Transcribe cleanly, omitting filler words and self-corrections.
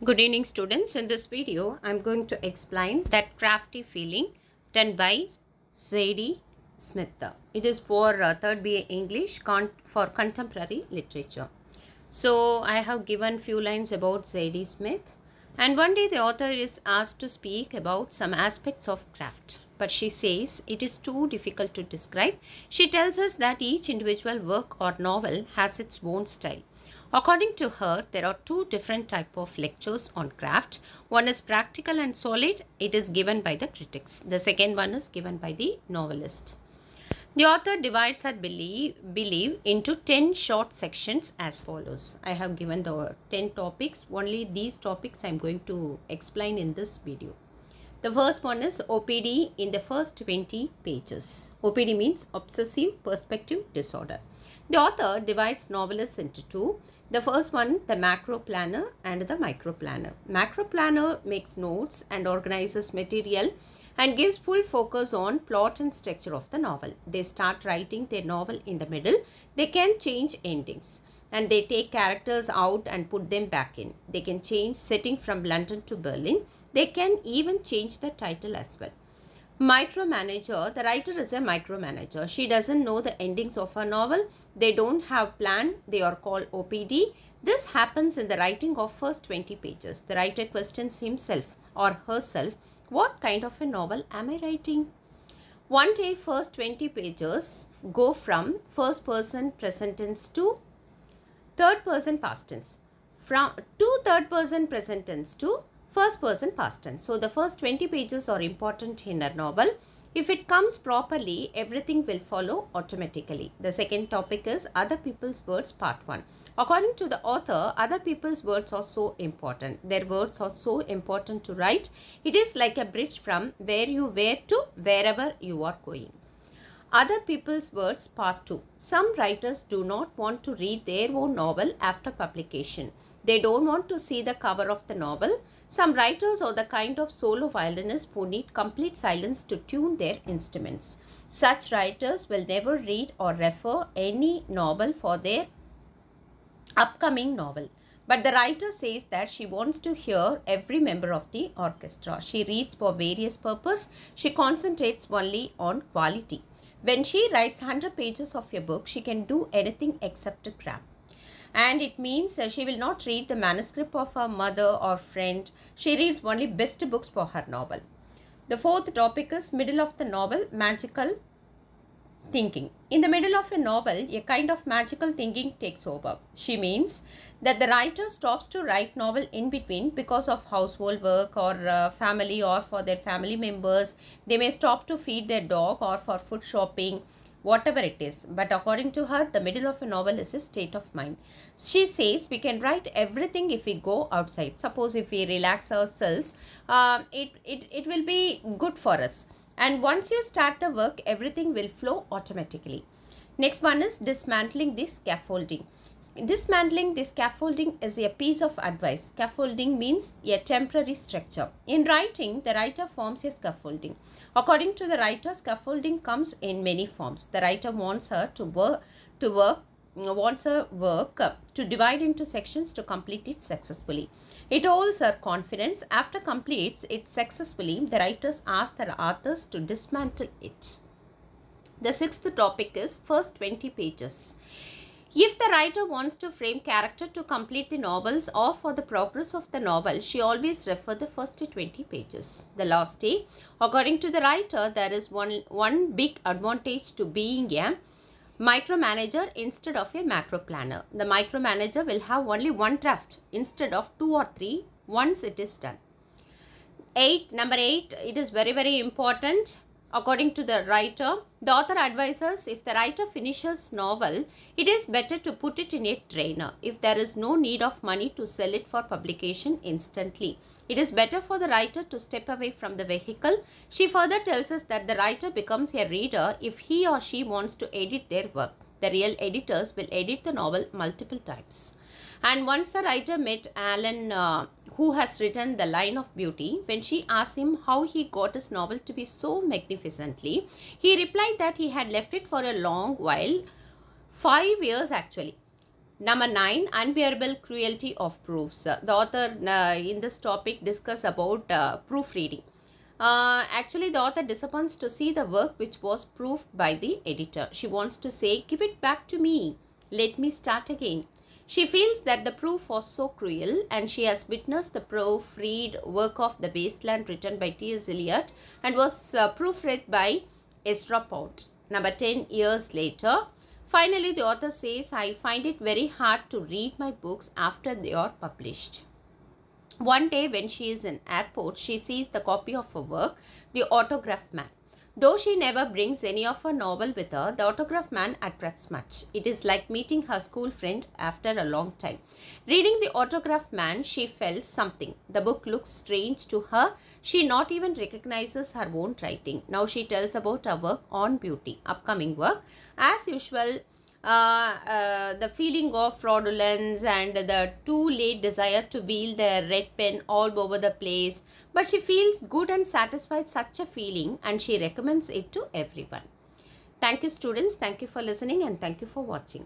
Good evening students. In this video, I am going to explain that crafty feeling done by Zadie Smith. It is for 3rd BA English for contemporary literature. So, I have given few lines about Zadie Smith, and one day the author is asked to speak about some aspects of craft. But she says it is too difficult to describe. She tells us that each individual work or novel has its own style. According to her, there are two different types of lectures on craft. One is practical and solid. It is given by the critics. The second one is given by the novelist. The author divides her belief into 10 short sections as follows. I have given the 10 topics. Only these topics I am going to explain in this video. The first one is OPD in the first 20 pages. OPD means Obsessive Perspective Disorder. The author divides novelists into two. The first one, the macro planner and the micro planner. Macro planner makes notes and organizes material and gives full focus on plot and structure of the novel. They start writing their novel in the middle. They can change endings and they take characters out and put them back in. They can change setting from London to Berlin. They can even change the title as well. Micromanager, the writer is a micromanager. She doesn't know the endings of her novel. They don't have plan. They are called OPD. This happens in the writing of first 20 pages. The writer questions himself or herself, what kind of a novel am I writing? One day, first 20 pages go from first person present tense to third person past tense. To third person present tense to first person past tense. So, the first 20 pages are important in a novel. If it comes properly, everything will follow automatically. The second topic is Other People's Words Part 1. According to the author, other people's words are so important. Their words are so important to write. It is like a bridge from where you were to wherever you are going. Other People's Words Part 2. Some writers do not want to read their own novel after publication. They don't want to see the cover of the novel. Some writers are the kind of solo violinists who need complete silence to tune their instruments. Such writers will never read or refer any novel for their upcoming novel. But the writer says that she wants to hear every member of the orchestra. She reads for various purposes. She concentrates only on quality. When she writes 100 pages of a book, she can do anything except to crap. And it means she will not read the manuscript of her mother or friend. She reads only best books for her novel. The fourth topic is middle of the novel, magical thinking. In the middle of a novel, a kind of magical thinking takes over. She means that the writer stops to write novel in between because of household work or family or for their family members. They may stop to feed their dog or for food shopping, whatever it is. But according to her, the middle of a novel is a state of mind. She says we can write everything if we go outside. Suppose if we relax ourselves, it will be good for us. And once you start the work, everything will flow automatically. Next one is dismantling the scaffolding. Dismantling the scaffolding is a piece of advice. Scaffolding means a temporary structure. In writing, the writer forms a scaffolding. According to the writer, scaffolding comes in many forms. The writer wants her work to divide into sections to complete it successfully. It holds her confidence. After completes it successfully, the writers ask the authors to dismantle it. The sixth topic is first 20 pages. If the writer wants to frame character to complete the novels or for the progress of the novel, she always refers the first 20 pages. The last day, according to the writer, there is one big advantage to being a micromanager instead of a macro planner. The micromanager will have only one draft instead of 2 or 3 once it is done. Number 8, it is very important. According to the writer, the author advises if the writer finishes novel, it is better to put it in a trainer if there is no need of money to sell it for publication instantly. It is better for the writer to step away from the vehicle. She further tells us that the writer becomes a reader if he or she wants to edit their work. The real editors will edit the novel multiple times. And once the writer met Alan, who has written The Line of Beauty, when she asked him how he got his novel to be so magnificently, he replied that he had left it for a long while, 5 years actually. Number 9, unbearable cruelty of proofs. The author in this topic discuss about proofreading. Actually, the author disappoints to see the work which was proofed by the editor. She wants to say, give it back to me. Let me start again. She feels that the proof was so cruel, and she has witnessed the proofread work of The Wasteland written by T.S. Eliot and was proofread by Ezra Pound. Number 10, years later. Finally, the author says, I find it very hard to read my books after they are published. One day when she is in airport, she sees the copy of her work, The Autograph Man. Though she never brings any of her novel with her, the Autograph Man attracts much. It is like meeting her school friend after a long time. Reading The Autograph Man, she felt something. The book looks strange to her. She not even recognizes her own writing. Now she tells about her work on beauty, upcoming work. As usual, the feeling of fraudulence and the too late desire to wield the red pen all over the place. But she feels good and satisfied such a feeling, and she recommends it to everyone. Thank you, students. Thank you for listening, and thank you for watching.